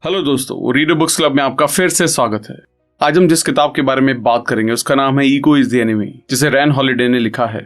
Hello दोस्तों, reader books club में आपका फिर से स्वागत है। आज हम जिस किताब के बारे में बात करेंगे उसका नाम है ईगो इज द एनिमी, जिसे रैन हॉलिडे ने लिखा है।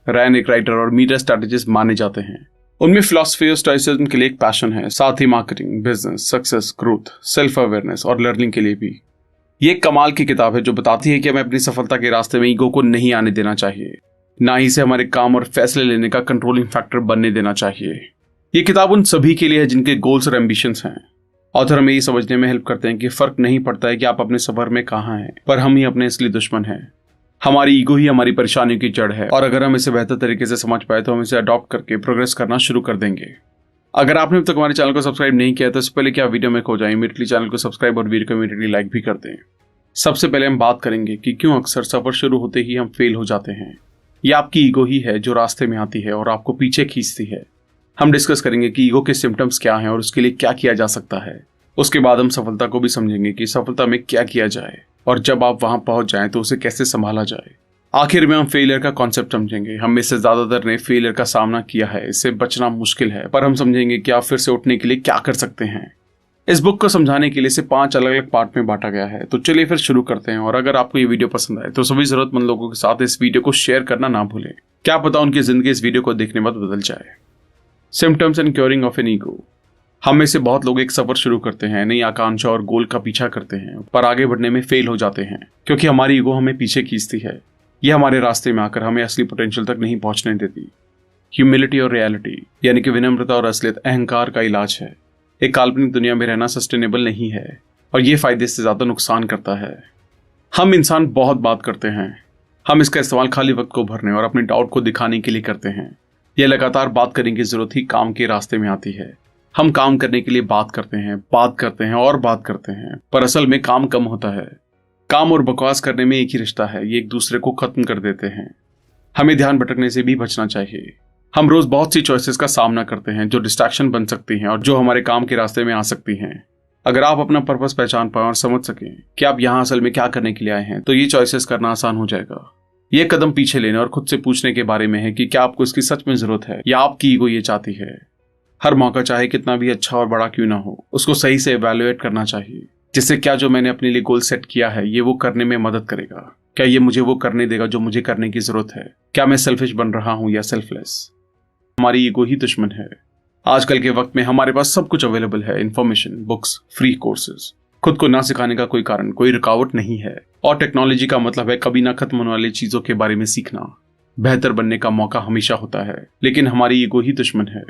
रैन एक राइटर और मीडिया स्ट्रेटेजिस्ट माने जाते हैं। उनमें फिलॉसफी और स्टोइसिज्म के लिए एक पैशन है, साथ ही marketing, business, success, growth, self awareness और लर्निंग के लिए भी। ये एक कमाल की किताब है जो बताती है कि हमें अपनी सफलता के रास्ते में ईगो को नहीं आने देना चाहिए, ना ही इसे हमारे काम और फैसले लेने का कंट्रोलिंग फैक्टर बनने देना चाहिए। ये किताब उन सभी के लिए है जिनके गोल्स और एम्बिशंस हैं। ऑथर हमें ये समझने में हेल्प करते हैं कि फर्क नहीं पड़ता है कि आप अपने सफर में कहाँ हैं, पर हम ही अपने असली दुश्मन हैं। हमारी ईगो ही हमारी परेशानियों की जड़ है और अगर हम इसे बेहतर तरीके से समझ पाए तो हम इसे अडॉप्ट करके प्रोग्रेस करना शुरू कर देंगे। अगर आपने अब तक हमारे चैनल को सब्सक्राइब नहीं किया तो इससे पहले कि आप वीडियो में खो जाएं, इमीडिएटली चैनल को सब्सक्राइब और वीडियो को इमीडिएटली लाइक भी कर दें। सबसे पहले हम बात करेंगे कि क्यों अक्सर सफर शुरू होते ही हम फेल हो जाते हैं। यह आपकी ईगो ही है जो रास्ते में आती है और आपको पीछे खींचती है। हम डिस्कस करेंगे कि ईगो के सिम्टम्स क्या हैं और उसके लिए क्या किया जा सकता है। उसके बाद हम सफलता को भी समझेंगे कि सफलता में क्या किया जाए और जब आप वहां पहुंच जाएं तो उसे कैसे संभाला जाए। आखिर में हम फेलियर का कॉन्सेप्ट समझेंगे। हम में से ज्यादातर ने फेलियर का सामना किया है, इससे बचना मुश्किल है, पर हम समझेंगे कि आप फिर से उठने के लिए क्या कर सकते हैं। इस बुक को समझाने के लिए इसे 5 अलग अलग पार्ट में बांटा गया है। तो चलिए फिर शुरू करते हैं। और अगर आपको ये वीडियो पसंद आए तो सभी जरूरतमंद लोगों के साथ इस वीडियो को शेयर करना ना भूलें। क्या पता उनकी जिंदगी इस वीडियो को देखने बाद बदल जाए। Symptoms and curing of an ego. हम में से बहुत लोग एक सफर शुरू करते हैं, नई आकांक्षा और गोल का पीछा करते हैं, पर आगे बढ़ने में फेल हो जाते हैं क्योंकि हमारी ईगो हमें पीछे खींचती है। यह हमारे रास्ते में आकर हमें असली पोटेंशियल तक नहीं पहुंचने देती। ह्यूमिलिटी और रियलिटी, यानी कि विनम्रता और असलियत अहंकार का इलाज है। एक काल्पनिक दुनिया में रहना सस्टेनेबल नहीं है और ये फायदे से ज्यादा नुकसान करता है। हम इंसान बहुत बात करते हैं। हम इसका इस्तेमाल खाली वक्त को भरने और अपने डाउट को दिखाने के लिए करते हैं। यह लगातार बात करने की जरूरत ही काम के रास्ते में आती है। हम काम करने के लिए बात करते हैं और बात करते हैं, पर असल में काम कम होता है। काम और बकवास करने में एक ही रिश्ता है, ये एक दूसरे को खत्म कर देते हैं। हमें ध्यान भटकने से भी बचना चाहिए। हम रोज बहुत सी चॉइसेस का सामना करते हैं जो डिस्ट्रैक्शन बन सकती हैं और जो हमारे काम के रास्ते में आ सकती हैं। अगर आप अपना पर्पस पहचान पाएं और समझ सकें कि आप यहाँ असल में क्या करने के लिए आए हैं, तो ये चॉइसेस करना आसान हो जाएगा। ये कदम पीछे लेने और खुद से पूछने के बारे में है कि क्या आपको इसकी सच में जरूरत है या आपकी ईगो ये चाहती है। हर मौका चाहे कितना भी अच्छा और बड़ा क्यों ना हो, उसको सही से इवैल्यूएट करना चाहिए। जिससे क्या जो मैंने अपने लिए गोल सेट किया है ये वो करने में मदद करेगा। क्या ये मुझे वो करने देगा जो मुझे करने की जरूरत है। क्या मैं सेल्फिश बन रहा हूं या सेल्फलेस। हमारी ईगो ही दुश्मन है। आजकल के वक्त में हमारे पास सब कुछ अवेलेबल है, इन्फॉर्मेशन, बुक्स, फ्री कोर्सेज। खुद को ना सिखाने का कोई कारण, कोई रुकावट नहीं है। और टेक्नोलॉजी का मतलब है कभी ना खत्म होने वाली चीजों के बारे में सीखना। बेहतर बनने का मौका हमेशा होता है, लेकिन हमारी ईगो ही दुश्मन है।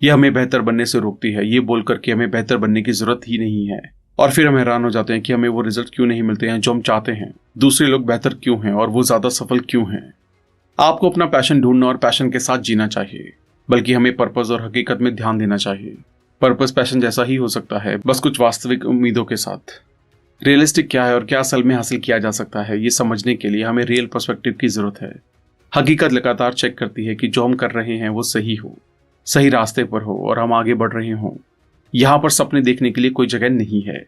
यह हमें बेहतर बनने से रोकती है, ये बोलकर कि हमें बेहतर बनने की जरूरत ही नहीं है। और फिर हम हैरान हो जाते हैं कि हमें वो रिजल्ट क्यों नहीं मिलते हैं जो हम चाहते हैं। दूसरे लोग बेहतर क्यों हैं और वो ज्यादा सफल क्यों हैं। आपको अपना पैशन ढूंढना और पैशन के साथ जीना चाहिए, बल्कि हमें पर्पस और हकीकत में ध्यान देना चाहिए। पर्पस पैशन जैसा ही हो सकता है, बस कुछ वास्तविक उम्मीदों के साथ। रियलिस्टिक क्या है और क्या असल में हासिल किया जा सकता है, ये समझने के लिए हमें रियल पर्सपेक्टिव की जरूरत है। हकीकत लगातार चेक करती है कि जो हम कर रहे हैं वो सही हो, सही रास्ते पर हो और हम आगे बढ़ रहे हों। यहाँ पर सपने देखने के लिए कोई जगह नहीं है।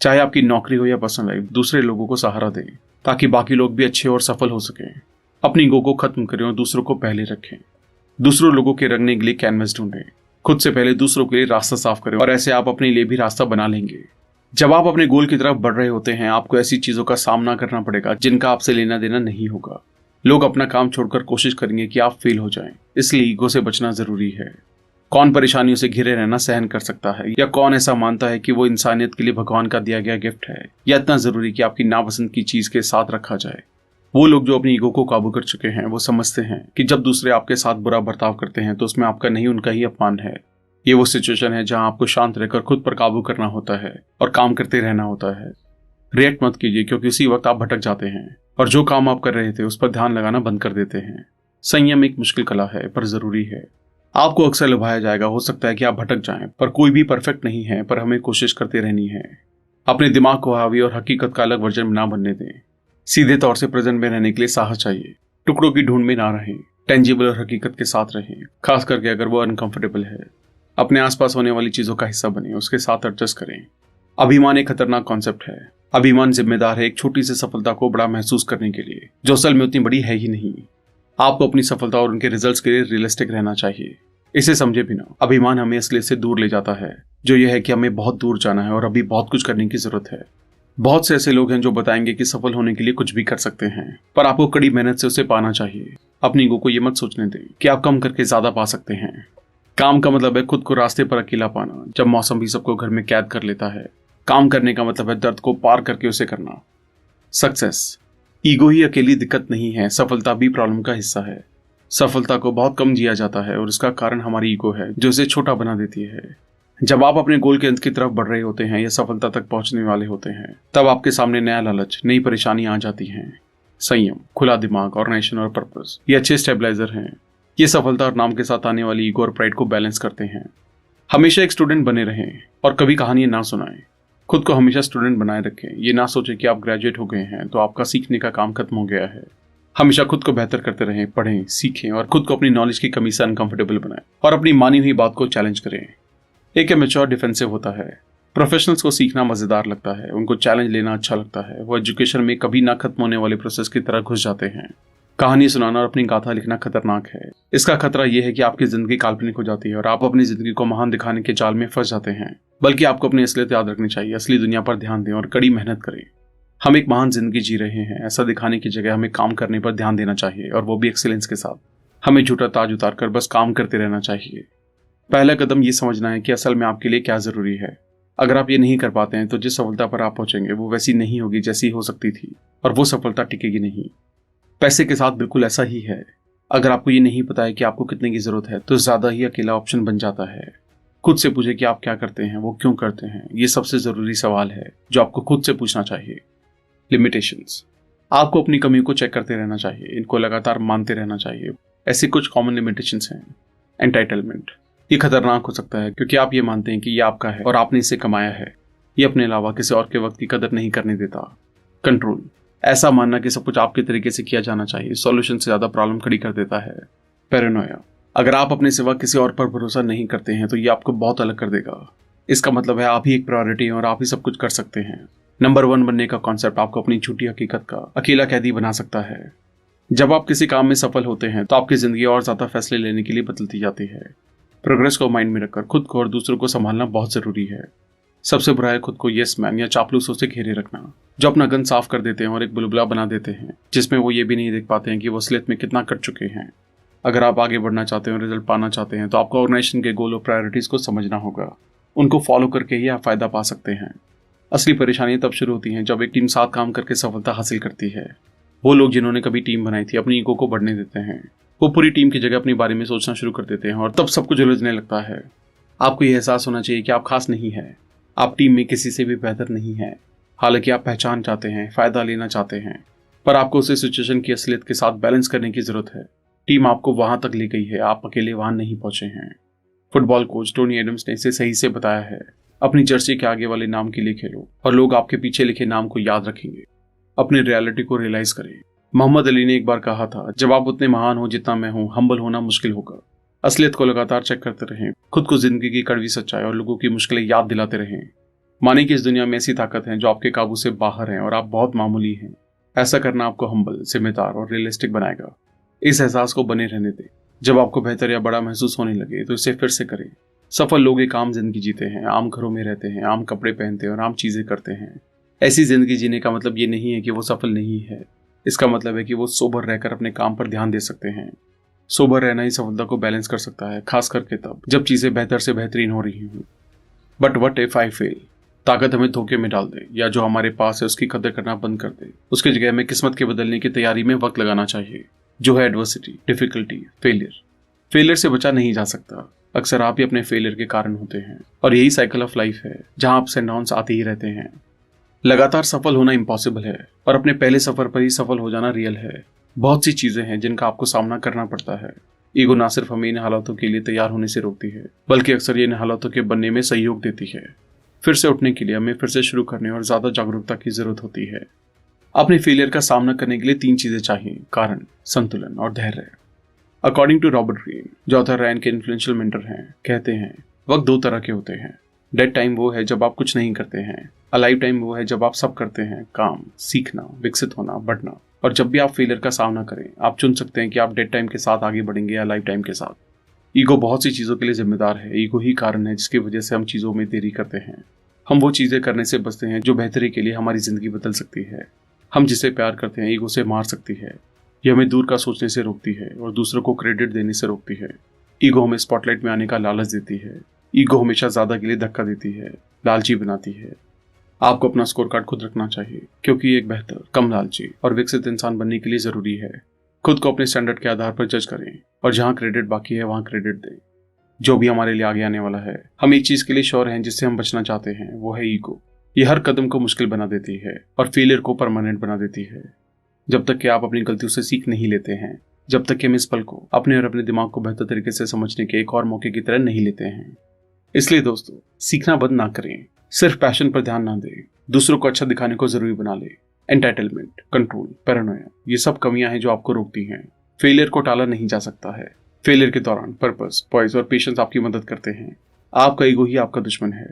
चाहे आपकी नौकरी हो या पर्सनल लाइफ, दूसरे लोगों को सहारा दें ताकि बाकी लोग भी अच्छे और सफल हो सकें। अपनी ईगो को खत्म करें और दूसरों को पहले रखें। दूसरों लोगों के रंगने के लिए कैनवस ढूंढें। खुद से पहले दूसरों के लिए रास्ता साफ करें और ऐसे आप अपने लिए भी रास्ता बना लेंगे। जब आप अपने गोल की तरफ बढ़ रहे होते हैं, आपको ऐसी चीजों का सामना करना पड़ेगा जिनका आपसे लेना देना नहीं होगा। लोग अपना काम छोड़कर कोशिश करेंगे कि आप फेल हो जाएं, इसलिए ईगो से बचना जरूरी है। कौन परेशानियों से घिरे रहना सहन कर सकता है, या कौन ऐसा मानता है कि वो इंसानियत के लिए भगवान का दिया गया गिफ्ट है, या इतना जरूरी कि आपकी नापसंद की चीज के साथ रखा जाए। वो लोग जो अपनी ईगो को काबू कर चुके हैं वो समझते हैं कि जब दूसरे आपके साथ बुरा बर्ताव करते हैं तो उसमें आपका नहीं उनका ही अपमान है। ये वो सिचुएशन है जहां आपको शांत रहकर खुद पर काबू करना होता है और काम करते रहना होता है। रिएक्ट मत कीजिए, क्योंकि उसी वक्त आप भटक जाते हैं और जो काम आप कर रहे थे उस पर ध्यान लगाना बंद कर देते हैं। संयम एक मुश्किल कला है, पर जरूरी है। आपको अक्सर लुभाया जाएगा। हो सकता है कि आप भटक जाएं, पर कोई भी परफेक्ट नहीं है, पर हमें कोशिश करते रहनी है। अपने दिमाग को हावी और हकीकत का अलग वर्जन ना बनने दें। सीधे तौर से प्रेजेंट में रहने के लिए साहस चाहिए। टुकड़ों की ढूंढ में ना रहें, टेंजिबल और हकीकत के साथ रहें, खास करके अगर वो अनकंफर्टेबल है। अपने आसपास होने वाली चीजों का हिस्सा बने, उसके साथ एडजस्ट करें। अभिमान एक खतरनाक कॉन्सेप्ट है। अभिमान जिम्मेदार है एक छोटी सी सफलता को बड़ा महसूस करने के लिए, जो असल में उतनी बड़ी है ही नहीं। आपको अपनी सफलता और उनके रिजल्ट्स के लिए रियलिस्टिक रहना चाहिए। इसे समझे बिना अभिमान हमें असलियत से दूर ले जाता है, जो यह है कि हमें बहुत दूर जाना है और अभी बहुत कुछ करने की जरूरत है। बहुत से ऐसे लोग हैं जो बताएंगे कि सफल होने के लिए कुछ भी कर सकते हैं, पर आपको कड़ी मेहनत से उसे पाना चाहिए। अपनी ईगो को यह मत सोचने दें कि आप कम करके ज्यादा पा सकते हैं। काम का मतलब है खुद को रास्ते पर अकेला पाना, जब मौसम भी सबको घर में कैद कर लेता है। काम करने का मतलब है दर्द को पार करके उसे करना। सक्सेस, ईगो ही अकेली दिक्कत नहीं है, सफलता भी प्रॉब्लम का हिस्सा है। सफलता को बहुत कम जिया जाता है और इसका कारण हमारी ईगो है, जो इसे छोटा बना देती है। जब आप अपने गोल के अंत की तरफ बढ़ रहे होते हैं या सफलता तक पहुंचने वाले होते हैं, तब आपके सामने नया लालच, नई परेशानी आ जाती हैं। संयम, खुला दिमाग, ऑर्गेनाइजेशन और पर्पस ये अच्छे स्टेबलाइजर हैं। ये सफलता और नाम के साथ आने वाली ईगो और प्राइड को बैलेंस करते हैं। हमेशा एक स्टूडेंट बने रहें और कभी कहानियां ना सुनाएं। खुद को हमेशा स्टूडेंट बनाए रखें। ये ना सोचें कि आप ग्रेजुएट हो गए हैं तो आपका सीखने का काम खत्म हो गया है। हमेशा खुद को बेहतर करते रहें, पढ़ें, सीखें और खुद को अपनी नॉलेज की कमी से अनकंफर्टेबल बनाएं और अपनी मानी हुई बात को चैलेंज करें। एक मैच्योर डिफेंसिव होता है। प्रोफेशनल्स को सीखना मजेदार लगता है, उनको चैलेंज लेना अच्छा लगता है। वो एजुकेशन में कभी ना खत्म होने वाले प्रोसेस की तरह घुस जाते हैं। कहानी सुनाना और अपनी गाथा लिखना खतरनाक है। इसका खतरा यह है कि आपकी जिंदगी काल्पनिक हो जाती है और आप अपनी जिंदगी को महान दिखाने के जाल में फंस जाते हैं। बल्कि आपको अपनी असलियत याद रखनी चाहिए, असली दुनिया पर ध्यान दें और कड़ी मेहनत करें। हम एक महान जिंदगी जी रहे हैं, ऐसा दिखाने की जगह हमें काम करने पर ध्यान देना चाहिए, और वो भी एक्सीलेंस के साथ। हमें झूठा ताज उतार कर बस काम करते रहना चाहिए। पहला कदम ये समझना है कि असल में आपके लिए क्या जरूरी है। अगर आप ये नहीं कर पाते हैं तो जिस सफलता पर आप पहुंचेंगे वो वैसी नहीं होगी जैसी हो सकती थी, और वो सफलता टिकेगी नहीं। पैसे के साथ बिल्कुल ऐसा ही है। अगर आपको ये नहीं पता है कि आपको कितने की जरूरत है तो ज्यादा ही अकेला ऑप्शन बन जाता है। खुद से पूछे कि आप क्या करते हैं, वो क्यों करते हैं। ये सबसे जरूरी सवाल है जो आपको खुद से पूछना चाहिए। लिमिटेशंस, आपको अपनी कमियों को चेक करते रहना चाहिए, इनको लगातार मानते रहना चाहिए। ऐसी कुछ कॉमन लिमिटेशंस हैं। एंटाइटलमेंट, ये खतरनाक हो सकता है क्योंकि आप ये मानते हैं कि ये आपका है और आपने इसे कमाया है। ये अपने अलावा किसी और के वक्त की कदर नहीं करने देता। कंट्रोल, ऐसा मानना कि सब कुछ आपके तरीके से किया जाना चाहिए, सॉल्यूशन से ज्यादा प्रॉब्लम खड़ी कर देता है। पैरानोया, अगर आप अपने सिवा किसी और पर भरोसा नहीं करते हैं तो ये आपको बहुत अलग कर देगा। इसका मतलब है आप ही एक प्रायोरिटी हैं और आप ही सब कुछ कर सकते हैं। नंबर 1 बनने का कॉन्सेप्ट आपको अपनी झूठी हकीकत का अकेला कैदी बना सकता है। जब आप किसी काम में सफल होते हैं तो आपकी जिंदगी और ज्यादा फैसले लेने के लिए बदलती जाती है। प्रोग्रेस को माइंड में रखकर खुद को और दूसरों को संभालना बहुत जरूरी है। सबसे बुरा है खुद को यस मैन या चापलूसों से घेरे रखना, जो अपना गन साफ कर देते हैं और एक बुलबुला बना देते हैं जिसमें वो ये भी नहीं देख पाते हैं कि वो असलियत में कितना कर चुके हैं। अगर आप आगे बढ़ना चाहते हैं और रिजल्ट पाना चाहते हैं तो आपको ऑर्गेनाइजेशन के गोल और प्रायोरिटीज को समझना होगा। उनको फॉलो करके ही आप फायदा पा सकते हैं। असली परेशानियां तब शुरू होती हैं जब एक टीम साथ काम करके सफलता हासिल करती है। वो लोग जिन्होंने कभी टीम बनाई थी अपनी ईगो को बढ़ने देते हैं। वो पूरी टीम की जगह अपने बारे में सोचना शुरू कर देते हैं और तब सब कुछ उलझने लगता है। आपको यह एहसास होना चाहिए कि आप खास नहीं है, आप टीम में किसी से भी बेहतर नहीं है। हालांकि आप पहचान चाहते हैं, फायदा लेना चाहते हैं, पर आपको उसे सिचुएशन की असलियत के साथ बैलेंस करने की जरूरत है। टीम आपको वहां तक ले गई है, आप अकेले वहां नहीं पहुंचे हैं। फुटबॉल कोच टोनी एडम्स ने इसे सही से बताया है, अपनी जर्सी के आगे वाले नाम के लिए खेलो और लोग आपके पीछे लिखे नाम को याद रखेंगे। अपनी रियलिटी को रियलाइज करें। मोहम्मद अली ने एक बार कहा था, जब आप उतने महान हो जितना मैं हूं, हम्बल होना मुश्किल होगा। असलियत को लगातार चेक करते रहें, खुद को जिंदगी की कड़वी सच्चाई और लोगों की मुश्किलें याद दिलाते रहें। माने कि इस दुनिया में ऐसी ताकत है जो आपके काबू से बाहर है और आप बहुत मामूली हैं। ऐसा करना आपको हम्बल, जिम्मेदार और रियलिस्टिक बनाएगा। इस एहसास को बने रहने दें। जब आपको बेहतर या बड़ा महसूस होने लगे तो इसे फिर से करें। सफल लोग एक आम जिंदगी जीते हैं, आम घरों में रहते हैं, आम कपड़े पहनते हैं और आम चीजें करते हैं। ऐसी जिंदगी जीने का मतलब ये नहीं है कि वो सफल नहीं है। इसका मतलब है कि वो सोबर रहकर अपने काम पर ध्यान दे सकते हैं। सोबर रहना ही सफलता को बैलेंस कर सकता है, खास करके तब जब चीजें बेहतर से बेहतरीन हो रही हों। But what if I fail? ताकत हमें धोखे में डाल दे या जो हमारे पास है उसकी कदर करना बंद कर दे। उसकी जगह हमें किस्मत के बदलने की तैयारी में वक्त लगाना चाहिए, जो है एडवर्सिटी, डिफिकल्टी, फेलियर। फेलियर से बचा नहीं जा सकता। अक्सर आप ही अपने फेलियर के कारण होते हैं और यही साइकिल ऑफ लाइफ है जहां अप्स एंड डाउन्स आते ही रहते हैं। लगातार सफल होना इम्पॉसिबल है और अपने पहले सफर पर ही सफल हो जाना रियल है। बहुत सी चीजें हैं जिनका आपको सामना करना पड़ता है। ईगो ना सिर्फ हमें इन हालातों के लिए तैयार होने से रोकती है, बल्कि अक्सर ये इन हालातों के बनने में सहयोग देती है। फिर से उठने के लिए हमें फिर से शुरू करने और ज्यादा जागरूकता की जरूरत होती है। अपने फेलियर का सामना करने के लिए 3 चीजें चाहिए: कारण, संतुलन और धैर्य। अकॉर्डिंग टू रॉबर्ट ग्रीन, जो ऑथर रैन के इन्फ्लुएंशियल मेंटर हैं, कहते हैं वक्त 2 तरह के होते हैं। डेड टाइम वो है जब आप कुछ नहीं करते हैं। अलाइव टाइम वो है जब आप सब करते हैं, काम, सीखना, विकसित होना, बढ़ना। और जब भी आप फेलियर का सामना करें, आप चुन सकते हैं कि आप डेड टाइम के साथ आगे बढ़ेंगे या लाइफ टाइम के साथ। ईगो बहुत सी चीजों के लिए जिम्मेदार है। ईगो ही कारण है जिसकी वजह से हम चीजों में देरी करते हैं। हम वो चीजें करने से बचते हैं जो बेहतरी के लिए हमारी जिंदगी बदल सकती है। हम जिसे प्यार करते हैं ईगो से मार सकती है। ये हमें दूर का सोचने से रोकती है और दूसरों को क्रेडिट देने से रोकती है। ईगो हमें स्पॉटलाइट में आने का लालच देती है। ईगो हमेशा ज्यादा के लिए धक्का देती है, लालची बनाती है। आपको अपना स्कोर कार्ड खुद रखना चाहिए, क्योंकि एक बेहतर, कम लालची और विकसित इंसान बनने के लिए जरूरी है खुद को अपने स्टैंडर्ड के आधार पर जज करें और जहां क्रेडिट बाकी है वहां क्रेडिट दें। जो भी हमारे लिए आगे आने वाला है, हम एक चीज के लिए श्योर हैं जिससे हम बचना चाहते हैं, वो है ईगो। ये हर कदम को मुश्किल बना देती है और फेलियर को परमानेंट बना देती है। जब तक कि आप अपनी गलतियों से सीख नहीं लेते हैं, जब तक कि हम इस पल को अपने और अपने दिमाग को बेहतर तरीके से समझने के एक और मौके की तरह नहीं लेते हैं। इसलिए दोस्तों, सीखना बंद ना करें, सिर्फ पैशन पर ध्यान ना दें, दूसरों को अच्छा दिखाने को जरूरी बना ले। एंटाइटलमेंट, कंट्रोल, पैरानोया, ये सब कमियां हैं जो आपको रोकती हैं। फेलियर को टाला नहीं जा सकता है। फेलियर के दौरान पर्पस, पॉइज और पेशेंस आपकी मदद करते हैं। आपका ईगो ही आपका दुश्मन है।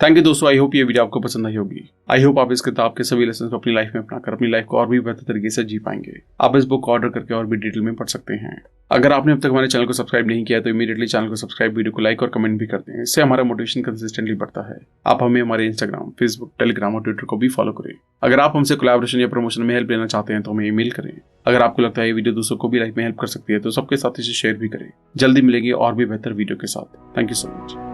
थैंक यू दोस्तों, आई होप ये वीडियो आपको पसंद आई होगी। आई होप आप इस किताब के सभी लेसन को अपनी लाइफ में अपनाकर अपनी लाइफ को और भी बेहतर तरीके से जी पाएंगे। आप इस बुक को ऑर्डर करके और भी डिटेल में पढ़ सकते हैं। अगर आपने अब तक हमारे चैनल को सब्सक्राइब नहीं किया तो इमीडिएटली चैनल को सब्सक्राइब, वीडियो को लाइक और कमेंट भी करते हैं। इससे हमारा मोटिवेशन कंसिस्टेंटली बढ़ता है। आप हमें हमारे इंस्टाग्राम, फेसबुक, टेलीग्राम और ट्विटर को भी फॉलो करें। अगर आप हमसे कोलैबोरेशन या प्रमोशन में हेल्प लेना चाहते हैं तो हमें ईमेल करें। अगर आपको लगता है ये वीडियो दूसरों को भी लाइफ में हेल्प कर सकती है तो सबके साथ इसे शेयर भी करें। जल्दी मिलेंगे और भी बेहतर वीडियो के साथ। Thank you so much.